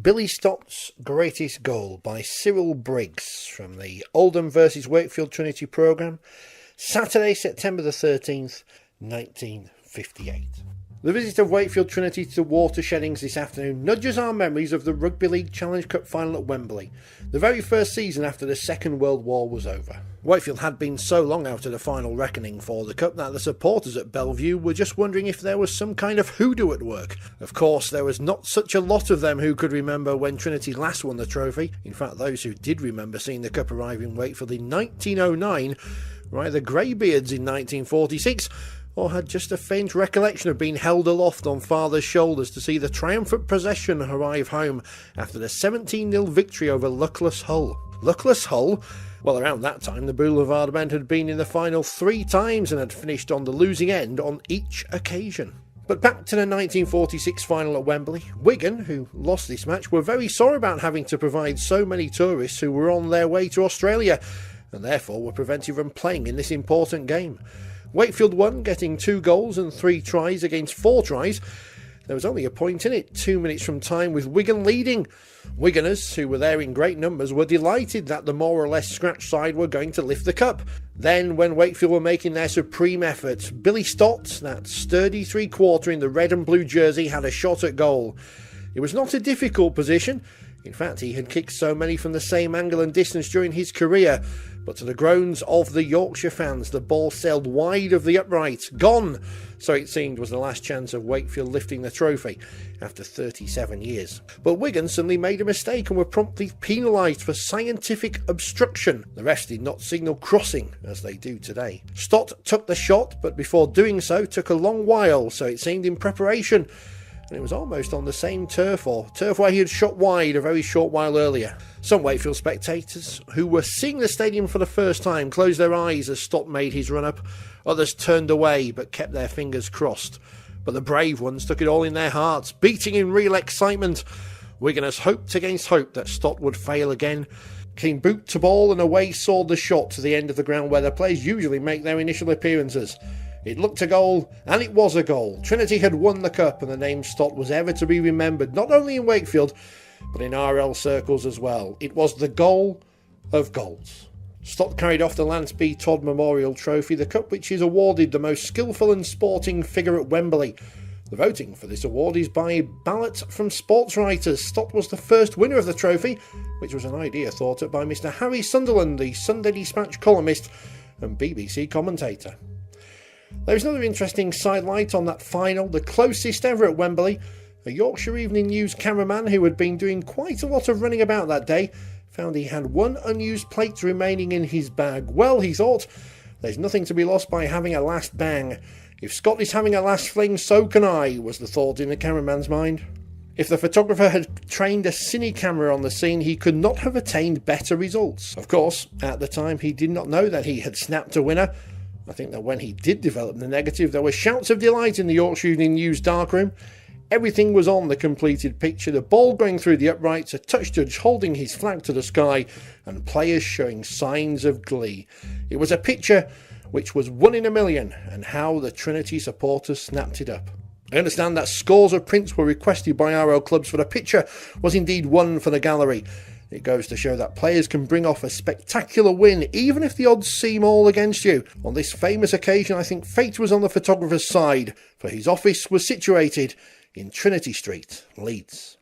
Billy Stott's greatest goal by Cyril Briggs from the Oldham vs Wakefield Trinity programme, Saturday, September the 13th, 1958. The visit of Wakefield Trinity to the Watersheddings this afternoon nudges our memories of the Rugby League Challenge Cup final at Wembley, the very first season after the Second World War was over. Wakefield had been so long out of the final reckoning for the Cup that the supporters at Bellevue were just wondering if there was some kind of hoodoo at work. Of course, there was not such a lot of them who could remember when Trinity last won the trophy. In fact, those who did remember seeing the Cup arrive in Wakefield in 1909 were either greybeards in 1946 or had just a faint recollection of being held aloft on father's shoulders to see the triumphant procession arrive home after the 17-0 victory over luckless Hull. Luckless Hull? Well, around that time the Boulevard men had been in the final 3 times and had finished on the losing end on each occasion. But back to the 1946 final at Wembley, Wigan, who lost this match, were very sorry about having to provide so many tourists who were on their way to Australia and therefore were prevented from playing in this important game. Wakefield won, getting 2 goals and 3 tries against 4 tries. There was only a point in it, 2 minutes from time, with Wigan leading. Wiganers, who were there in great numbers, were delighted that the more or less scratch side were going to lift the cup. Then, when Wakefield were making their supreme effort, Billy Stott, that sturdy three-quarter in the red and blue jersey, had a shot at goal. It was not a difficult position. In fact, he had kicked so many from the same angle and distance during his career. But to the groans of the Yorkshire fans, the ball sailed wide of the upright. Gone, so it seemed, was the last chance of Wakefield lifting the trophy after 37 years. But Wigan suddenly made a mistake and were promptly penalised for scientific obstruction. The refs did not signal crossing, as they do today. Stott took the shot, but before doing so took a long while, so it seemed, in preparation. And it was almost on the same turf where he had shot wide a very short while earlier. Some Wakefield spectators, who were seeing the stadium for the first time, closed their eyes as Stott made his run-up. Others turned away, but kept their fingers crossed. But the brave ones took it all in their hearts, beating in real excitement. Wiganers hoped against hope that Stott would fail again. Came boot to ball, and away soared the shot to the end of the ground where the players usually make their initial appearances. It looked a goal, and it was a goal. Trinity had won the cup, and the name Stott was ever to be remembered, not only in Wakefield, but in RL circles as well. It was the goal of goals. Stott carried off the Lance B. Todd Memorial Trophy, the cup which is awarded the most skillful and sporting figure at Wembley. The voting for this award is by ballot from sports writers. Stott was the first winner of the trophy, which was an idea thought up by Mr. Harry Sunderland, the Sunday Dispatch columnist and BBC commentator. There is another interesting sidelight on that final, the closest ever at Wembley. A Yorkshire Evening News cameraman who had been doing quite a lot of running about that day found he had 1 unused plate remaining in his bag. Well, he thought, there's nothing to be lost by having a last bang. If Scott is having a last fling, so can I, was the thought in the cameraman's mind. If the photographer had trained a cine camera on the scene, he could not have attained better results. Of course, at the time he did not know that he had snapped a winner. I think that when he did develop the negative, there were shouts of delight in the Yorkshire Evening News darkroom. Everything was on the completed picture, the ball going through the uprights, a touch judge holding his flag to the sky, and players showing signs of glee. It was a picture which was 1 in a million, and how the Trinity supporters snapped it up. I understand that scores of prints were requested by RL clubs, for the picture was indeed one for the gallery. It goes to show that players can bring off a spectacular win, even if the odds seem all against you. On this famous occasion, I think fate was on the photographer's side, for his office was situated in Trinity Street, Leeds.